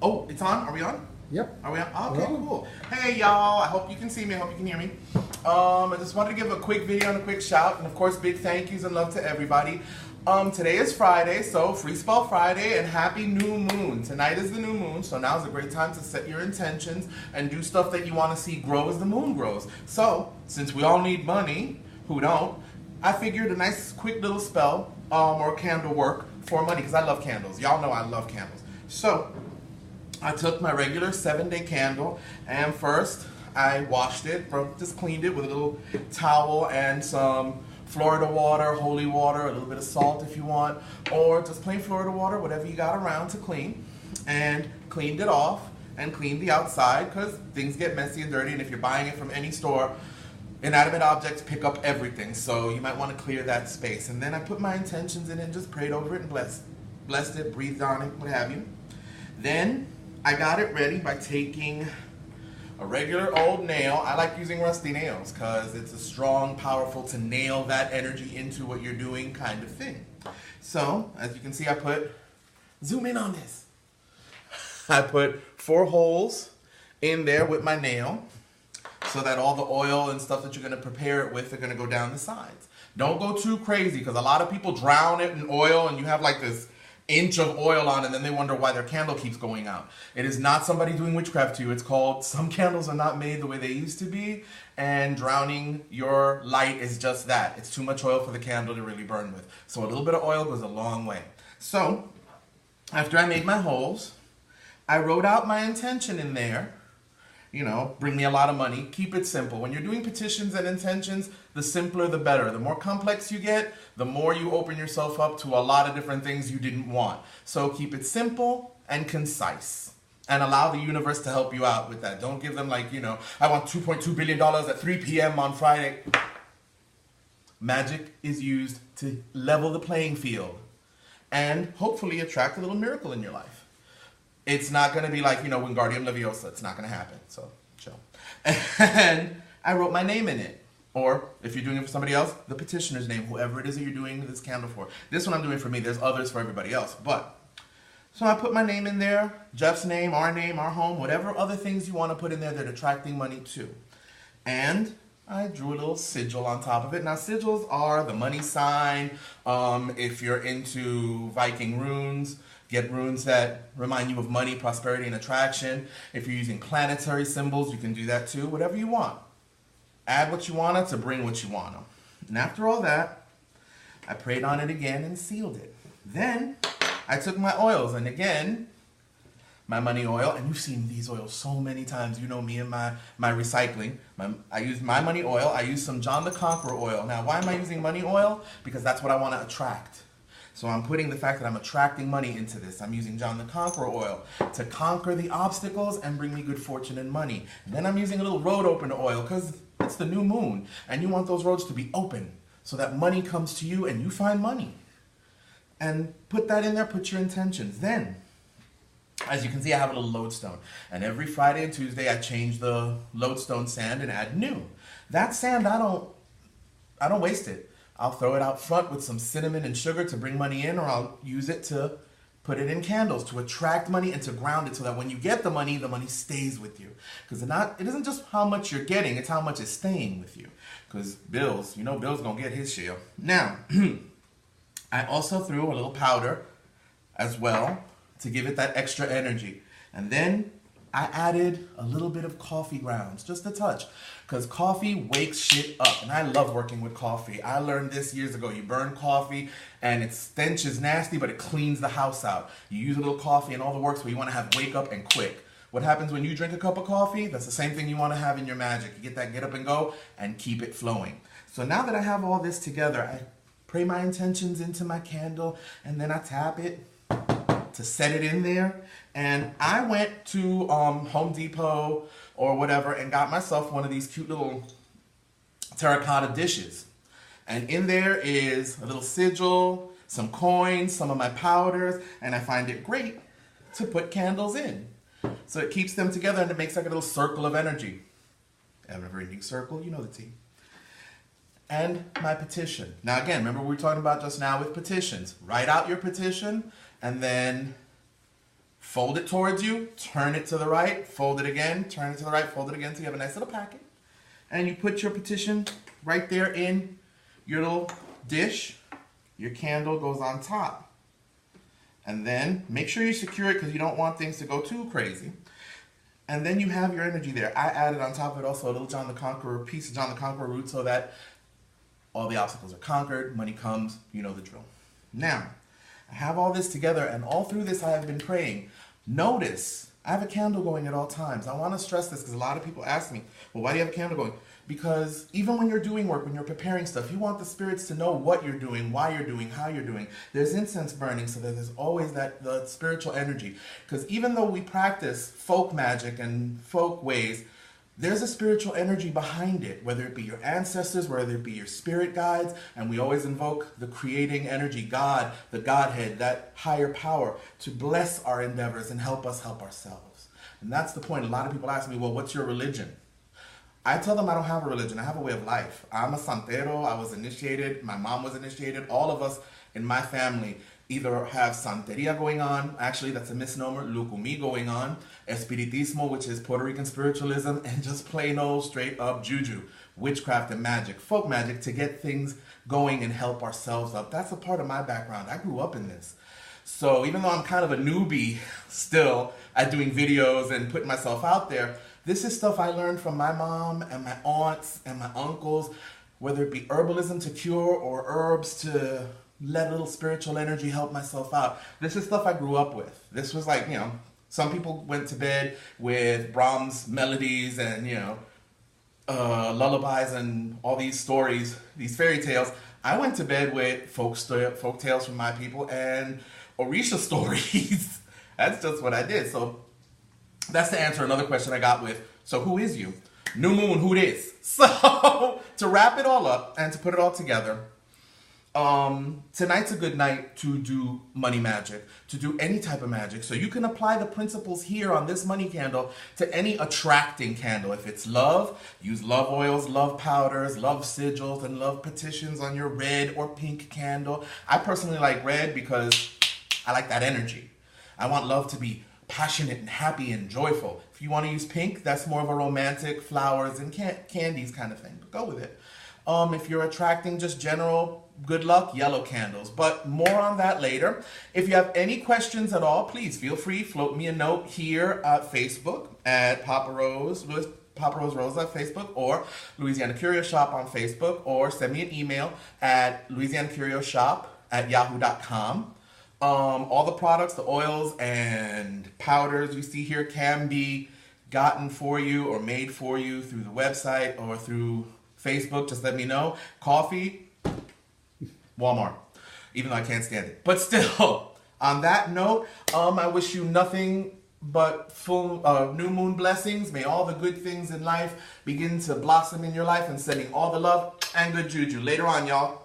Oh, it's on? Are we on? Yep. Are we on? Okay, Hello. cool. Hey, y'all. I hope you can see me. I hope you can hear me. I just wanted to give a quick video and a quick shout. And, of course, big thank yous and love to everybody. Today is Friday, so FreeSpell Friday and happy new moon. Tonight is the new moon, so now is a great time to set your intentions and do stuff that you want to see grow as the moon grows. So, since we all need money, who don't, I figured a nice quick little spell or candle work for money, because I love candles. Y'all know I love candles. So, I took my regular 7-day candle and first I washed it, just cleaned it with a little towel and some Florida water, holy water, a little bit of salt if you want, or just plain Florida water, whatever you got around to clean, and cleaned it off and cleaned the outside because things get messy and dirty, and if you're buying it from any store, inanimate objects pick up everything, so you might want to clear that space. And then I put my intentions in it and just prayed over it and blessed it, breathed on it, what have you. Then I got it ready by taking a regular old nail. I like using rusty nails because it's a strong, powerful to nail that energy into what you're doing kind of thing. So, as you can see, zoom in on this. I put 4 holes in there with my nail so that all the oil and stuff that you're going to prepare it with are going to go down the sides. Don't go too crazy because a lot of people drown it in oil and you have like this inch of oil on and then they wonder why their candle keeps going out. It is not somebody doing witchcraft to you. It's called some candles are not made the way they used to be, and drowning your light is just that. It's too much oil for the candle to really burn with. So a little bit of oil goes a long way. So after I made my holes, I wrote out my intention in there. You know, bring me a lot of money. Keep it simple. When you're doing petitions and intentions, the simpler the better. The more complex you get, the more you open yourself up to a lot of different things you didn't want. So keep it simple and concise and allow the universe to help you out with that. Don't give them like, you know, I want $2.2 billion at 3 p.m. on Friday. Magic is used to level the playing field and hopefully attract a little miracle in your life. It's not going to be like, you know, Wingardium Leviosa. It's not going to happen. So, chill. And I wrote my name in it. Or, if you're doing it for somebody else, the petitioner's name, whoever it is that you're doing this candle for. This one I'm doing for me. There's others for everybody else. So I put my name in there, Jeff's name, our home, whatever other things you want to put in there that are attracting money too. And I drew a little sigil on top of it. Now, sigils are the money sign. If you're into Viking runes, get runes that remind you of money, prosperity, and attraction. If you're using planetary symbols, you can do that too. Whatever you want. Add what you want to bring what you want. And after all that, I prayed on it again and sealed it. Then I took my oils, and again, my money oil, and you've seen these oils so many times. You know me and my recycling. I use my money oil. I use some John the Conqueror oil. Now, why am I using money oil? Because that's what I want to attract. So I'm putting the fact that I'm attracting money into this. I'm using John the Conqueror oil to conquer the obstacles and bring me good fortune and money. And then I'm using a little road opener oil because it's the new moon. And you want those roads to be open so that money comes to you and you find money. And put that in there, put your intentions. Then, as you can see, I have a little lodestone. And every Friday and Tuesday, I change the lodestone sand and add new. That sand, I don't waste it. I'll throw it out front with some cinnamon and sugar to bring money in, or I'll use it to put it in candles to attract money and to ground it so that when you get the money stays with you. Because it isn't just how much you're getting, it's how much is staying with you. Because Bill's going to get his share. Now, I also threw a little powder as well to give it that extra energy. And then I added a little bit of coffee grounds, just a touch, because coffee wakes shit up, and I love working with coffee. I learned this years ago. You burn coffee, and its stench is nasty, but it cleans the house out. You use a little coffee and all the works where you want to have wake up and quick. What happens when you drink a cup of coffee? That's the same thing you want to have in your magic. You get that get up and go and keep it flowing. So now that I have all this together, I pray my intentions into my candle, and then I tap it to set it in there. And I went to Home Depot or whatever and got myself one of these cute little terracotta dishes. And in there is a little sigil, some coins, some of my powders, and I find it great to put candles in. So it keeps them together and it makes like a little circle of energy. Ever-ending circle, you know the tea. And my petition. Now again, remember we were talking about just now with petitions. Write out your petition and then fold it towards you, turn it to the right, fold it again, turn it to the right, fold it again, so you have a nice little packet. And you put your petition right there in your little dish. Your candle goes on top. And then make sure you secure it because you don't want things to go too crazy. And then you have your energy there. I added on top of it also a little John the Conqueror, piece of John the Conqueror root, so that all the obstacles are conquered, money comes, you know the drill. Now, I have all this together, and all through this I have been praying. Notice, I have a candle going at all times. I want to stress this because a lot of people ask me, well, why do you have a candle going? Because even when you're doing work, when you're preparing stuff, you want the spirits to know what you're doing, why you're doing, how you're doing. There's incense burning so that there's always the spiritual energy. Because even though we practice folk magic and folk ways, there's a spiritual energy behind it, whether it be your ancestors, whether it be your spirit guides, and we always invoke the creating energy, God, the Godhead, that higher power to bless our endeavors and help us help ourselves. And that's the point. A lot of people ask me, well, what's your religion? I tell them I don't have a religion. I have a way of life. I'm a santero. I was initiated. My mom was initiated. All of us in my family either have santeria going on. Actually, that's a misnomer. Lucumi going on. Espiritismo, which is Puerto Rican spiritualism. And just plain old straight up juju. Witchcraft and magic. Folk magic to get things going and help ourselves up. That's a part of my background. I grew up in this. So even though I'm kind of a newbie still at doing videos and putting myself out there, this is stuff I learned from my mom and my aunts and my uncles, whether it be herbalism to cure or herbs to let a little spiritual energy help myself out. This is stuff I grew up with. This was like, some people went to bed with Brahms melodies and, lullabies and all these stories, these fairy tales. I went to bed with folk tales from my people and Orisha stories. That's just what I did. So that's to answer another question I got with, so who is you? New moon, who this? So to wrap it all up and to put it all together, tonight's a good night to do money magic, to do any type of magic. So you can apply the principles here on this money candle to any attracting candle. If it's love, use love oils, love powders, love sigils, and love petitions on your red or pink candle. I personally like red because I like that energy. I want love to be passionate and happy and joyful. If you want to use pink, that's more of a romantic flowers and candies kind of thing. But go with it. If you're attracting just general good luck, yellow candles. But more on that later. If you have any questions at all, please feel free. Float me a note here at Facebook at Papa Rose Rosa at Facebook, or Louisiana Curio Shop on Facebook, or send me an email at louisianacurioshop@yahoo.com. All the products, the oils and powders you see here can be gotten for you or made for you through the website or through Facebook. Just let me know. Coffee, Walmart, even though I can't stand it. But still, on that note, I wish you nothing but full new moon blessings. May all the good things in life begin to blossom in your life, and sending all the love and good juju. Later on, y'all.